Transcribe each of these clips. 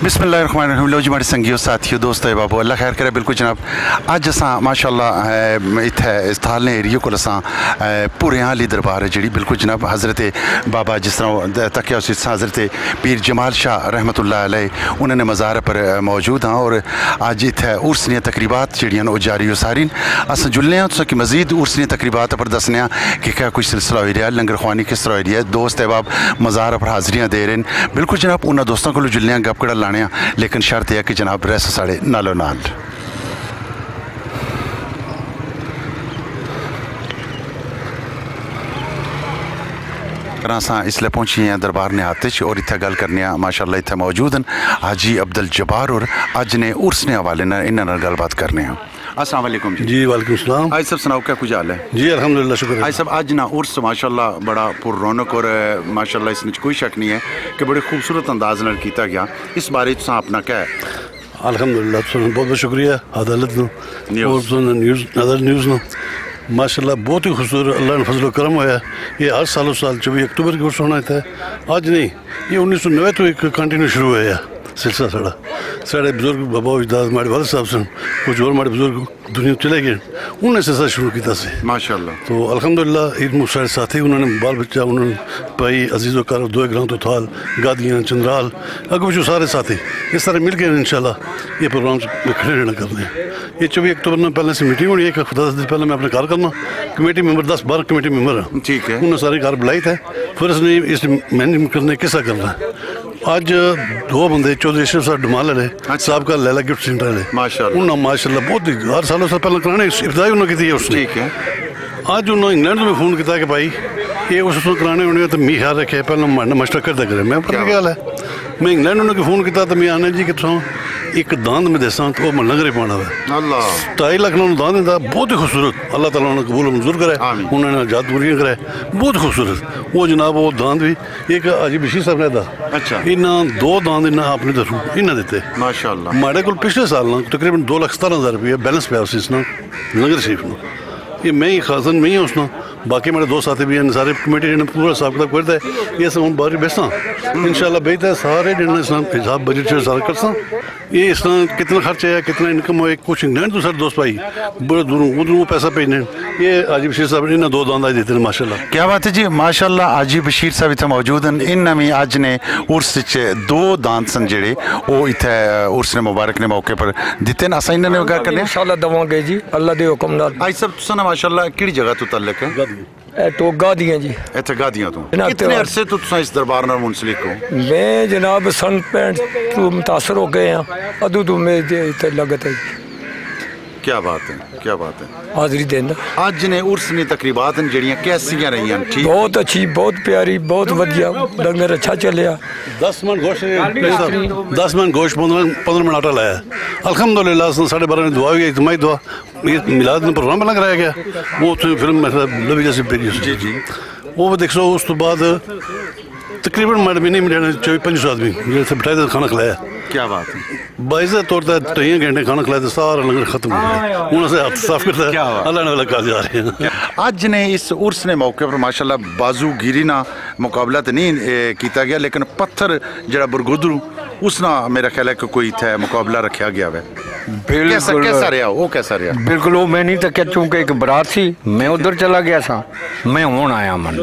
बिस्मिल्लाहिर्रहमानिर्रहीम। लो जी मेरे संगियो साथियों दोस्तों बाबू अल्लाह खैर करे। बिल्कुल जनाब अज असां माशाअल्लाह इत्थे इस थालने एरिया को असां पूरे हाली दरबार है जी बिल्कुल जनाब हज़रत बाबा जिस तरह तकिया उस हज़रत पीर जमाल शाह रहमतुल्लाह अलैह उन्होंने मज़ार पर मौजूद हाँ और अज इत्थे उर्सनिया तकरीबात जड़ियां जारी सारी अस जुलने तुस कि मजीद उर्सनिया तकरीबात पर दसने कि क्या कुछ सिलसिला हो रहा है, लंगर खुआनी किस तरह हो रही है, दोस्त अहबाब मज़ार पर हाज़रियाँ दे रहे हैं। बिल्कुल जनाब उन्होंने दोस्तों को जुलने गप कड़ा लाने लेकिन शर्त यह कि जनाब रस साढ़े नालो नाल असां इसलिए पहुंची हैं दरबार ने आते और इत्थे गल करने माशाअल्लाह इत्थे मौजूद हैं हाजी अब्दुल जब्बार और अज ने उर्स ने हवाले इन्होंने गलबात करने अस्सलाम वालेकुम जी। वालेकुम सलाम। आज सब सुनाओ क्या कुछ हाल है जी? अल्हम्दुलिल्लाह शुक्र। आज सब आज ना उर्स माशाअल्लाह बड़ा पुररौनक और माशाअल्लाह इसमें कोई शक नहीं है कि बड़े खूबसूरत अंदाज नाल किया गया। इस बारे तुम अपना क्या है? अल्हम्दुलिल्लाह बहुत बहुत शुक्रिया अदालत न्यूज़ नो माशाअल्लाह बहुत ही खूबसूरत अल्लाह ने फजल करम होया। ये हर सालों साल 24 अक्टूबर को उर्स होना था। आज नहीं, ये 1990 तो एक कंटिन्यू शुरू हुआ सिलसिला साढ़ा। साढ़े बुजुर्ग बाबा उजदाद हमारे वाले साहब सन कुछ और हमारे बुजुर्ग दुनिया चले गए, उन्होंने सिलसिला शुरू किया से माशाअल्लाह। तो अल्हम्दुलिल्लाह ईद साढ़े साथी उन्होंने बाल बच्चा उन्होंने भाई अजीज़ वकार दो ग्रां तो थाल गादियाँ चंद्राल अगर पिछू सारे साथी इस तरह मिल गए इंशाल्लाह ये प्रोग्राम में खड़े रहना करते हैं। ये 24 अक्टूबर में पहले से मीटिंग होनी है कि खुदा दिन पहले मैं अपने घर करना कमेटी मेंबर 10-12 कमेटी मेंबर हैं, ठीक है, उन्होंने सारे घर बुलाई थे फिर इसने इस मैनेजमेंट करने किसा करना है। आज दो बंदे चौधरी अशरफ साहब डुमाल वाले साहब का लैला गिफ्ट सेंटर वाले माशाअल्लाह माशाअल्लाह बहुत ही हर सालों से पहले कराने इब्तिदाई उन्होंने की थी उसने, ठीक है। आज उन्होंने इंग्लैंड में फ़ोन किया कि भाई ये उसमें कराने होने तो मैं ख्याल रखे पहले मशवरा करते करें। मैं पता क्या हाल है, मैं इंग्लैंड उन्होंने फ़ोन किया तो मैं आने जी कितों एक दांद में दसा तो वह लंगर ही पाना है 2.5 लाख दान दिता बहुत ही खूबसूरत अल्लाह ताला उन्होंने कबूल मंजूर करे उन्होंने आजाद पूरी कराए बहुत खूबसूरत वो जनाब वो दान भी एक अजी बशीर साहब ने अच्छा इन्हें 2 दान इन्हें अपने दसू इन्हें दिते माशाअल्लाह। हमारे को पिछले साल ना तकरीबन 2,17,000 रुपये बैलेंस पे उसना लंगर शरीफ ना ये मैं ही खासन में ही उसना बाकी मेरे दो साथी भी हैं सारे कमेटी ने पूरा हिसाब किताब करता है ये सब हम बाहर बेचना इंशाल्लाह बेचता है सारे जिन्हें हिसाब बजट से सारा करता ये इस कितना खर्च है कितना इनकम हो कुछ इंग्लैंड तो सारे दोस्त भाई बड़े दूरों उधर वो पैसा भेजने ये आजी बशीर साहब इन्हें 2 दांदा देते हैं माशाल्लाह। क्या बात है जी माशाल्लाह। आजी बशीर साहब इतने मौजूद हैं इन भी अज ने उर्स 2 दान सन जेड़े वो इतने उर्स ने मुबारक ने मौके पर दिते हैं असा इन्होंने गल करने इंशाल्लाह दवांगे जी अल्लाह दे हुक्म नाल। आज सब तुसा माशाल्लाह किहड़ी जगह तो तल्लक है? तो गादियाँ जी इतने गादियाँ तो कितने अरसे तो तुसा इस दरबार नाल मुंसलिक हो? मैं जनाब सन 65 तो मुतासर हो गए हैं अदू तो मैं इतने लगत है। क्या बात है क्या बात है। हाजिरी देना आज ने उर्स ने तकरीबात जड़ियाँ कैसियां रही हैं? ठीक बहुत अच्छी बहुत प्यारी बहुत वधिया लंगर अच्छा चलिया 10 मन गोश्त 10 मन गोश्त 15 मिनट आटा लाया अल्हम्दुलिल्लाह 12:30 ने दुआ हुई इज्तिमाई दुआ ये मिलाद में प्रोग्राम बना कराया गया वो फिल्म मतलब लवी जैसी पेजी जी जी वो देख सो उस तो बाद तकरीबन महीने में 24-25 आदमी जैसे बिठाए खाना खिलाया। क्या बात है बाइज़त तौर पर 3 घंटे खाना खिलाया तो सारा लंगर खत्म हो गया उन्होंने हाथ साफ करता है अल्लाह ने लगा जा रहे हैं। आज ने इस उर्स ने मौके पर माशाल्लाह बाजूगिरी ना मुकाबला तो नहीं किया गया लेकिन पत्थर जरा बरगुदरू उसना मेरा ख्याल है कि कोई थे मुकाबला रखा गया है। बिल्कुल कैसा रहा वो कैसा रहा? बिल्कुल वो मैं नहीं तक चूंकि एक बरात सी मैं उधर चला गया सा मैं हूँ आया मन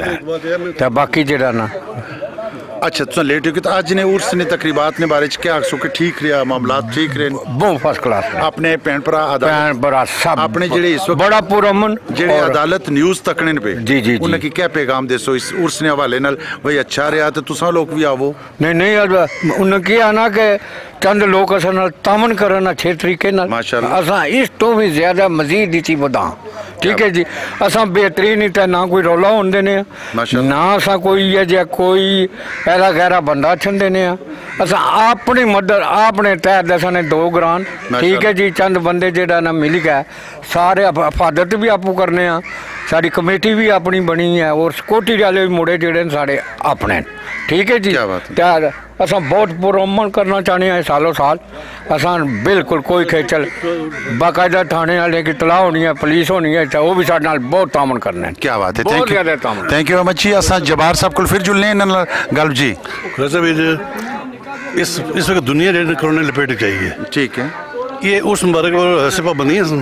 तो बाकी जरा ना अच्छा तुम लेट हो गए तो आज ने उर्स ने तकरीबात ने बारे क्या आखसो कि ठीक रहा मामला ठीक रहे बहुत फर्स्ट क्लास अपने भैन भरा सब अपने जेड़े इस वक्त बड़ा पुरअमन जेड़े अदालत न्यूज़ तकने पे जी जी उन्हें की क्या पैगाम देसो इस उर्स ने हवाले नाल भाई अच्छा रहा तो तुसा लोग भी आवो? नहीं नहीं उन्हें क्या आना कि चंद लोग अस तामन करना अच्छे तरीके असा इस तो भी ज्यादा मजीद इसी बदा ठीक है जी असा बेहतरीन ही ना कोई रौला होने देने ना असा कोई है कोई ऐसा गहरा बंदा छन देने असा अपनी मदद अपने तहत असाने 2 ग्रान ठीक है जी चंद बंदे जेड़ा ना मिल गया सारे हिफाजत भी आपू करने साड़ी कमेटी भी अपनी बनी है और सिक्योरिटी वाले मुड़े जेड़े साढ़े अपने ठीक है जी। असा बहुत पुरअमन करना चाहते हैं सालों साल असा बिल्कुल कोई खेचल बाकायदा थाने वाले की तलाह होनी है पुलिस होनी है तो वो भी साढ़े नाल बहुत तामन करना है। क्या बात है थैंक यू मच्छी असा जबार साहब को फिर जुलने गल जी اس وقت دنیا کرونے لپیٹ چاہیے. ٹھیک ہے. یہ اس مبارک ایسے پابندیاں سن.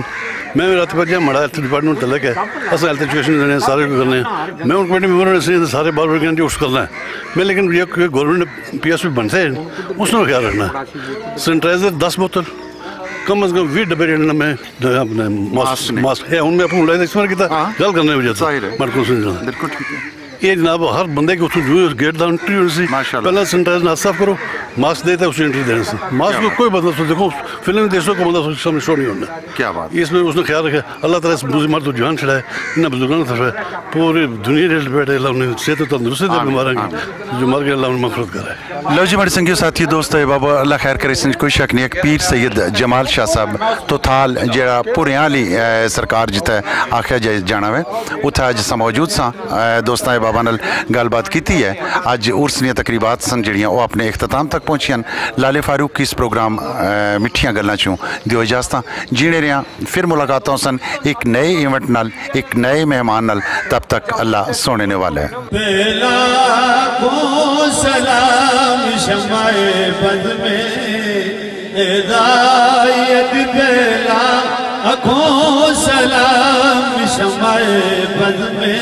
میں رات پہ مڑا ہیلتھ ڈپارٹمنٹ تلک ہے اصل ہیلتھ ایجوکیشن دینے سارے کو کرنے ہیں. میں ان کمیٹی ممبر نے سارے بار بار کہنا اس کرنا ہے. میں لیکن یہ گورنمنٹ نے پی ایس پی بنتے ہیں اس نے خیال رکھنا ہے. سینیٹائزر 10 بوتل کم از کم 20 ڈبے رہنا. میں اپنے ماسک ہے ان میں اپنے لائن استعمال کیا گل کرنے وجہ سے میڈیکل سے بالکل ٹھیک ہے. یہ جناب ہر بندے کو گیٹ دا انٹری ہونی سی. پہلے سینیٹائزر ہاتھ صاف کرو ماسک دیتا ہے اسے انٹری دینے سے. ماسک کو کوئی بندہ سو دیکھو فلم دیشوں کو بندہ سامنے شو نہیں ہونا. کیا بات. اس میں اس نے خیال رکھا اللہ تعالیٰ اس بزرگ مرد کو جان چھڑائے انہیں بزرگوں نے طرف پوری دنیا ریل بیٹھے اللہ انہیں صحت و تندرستی دے بیماراں کی جو مر گئے اللہ انہیں مغفرت کرے. لو جی بڑے سنگیو ساتھی دوست ہے بابا اللہ خیر کرے. اس کوئی شک نہیں. ایک پیر سید جمال شاہ صاحب تو تھال جڑا پوریاں والی سرکار جتھے آخیا جانا ہے اتھے اج اساں موجود ساں. دوستاں بابا نال گل بات کیتی ہے. اج عرس دیاں تقریبات سن جڑیاں وہ اپنے اختتام تک پہنچیاں. لالے فاروق کی اس پروگرام مٹھیاں گلاں چوں دیو اجازتاں جینے رہیاں. پھر ملاقاتوں سن ایک نئے ایونٹ نال ایک نئے مہمان نال. تب تک اللہ سونے نے والا ہے. سلام شمع بد میں ہدایت پہلا اکھوں سلام شمع بد میں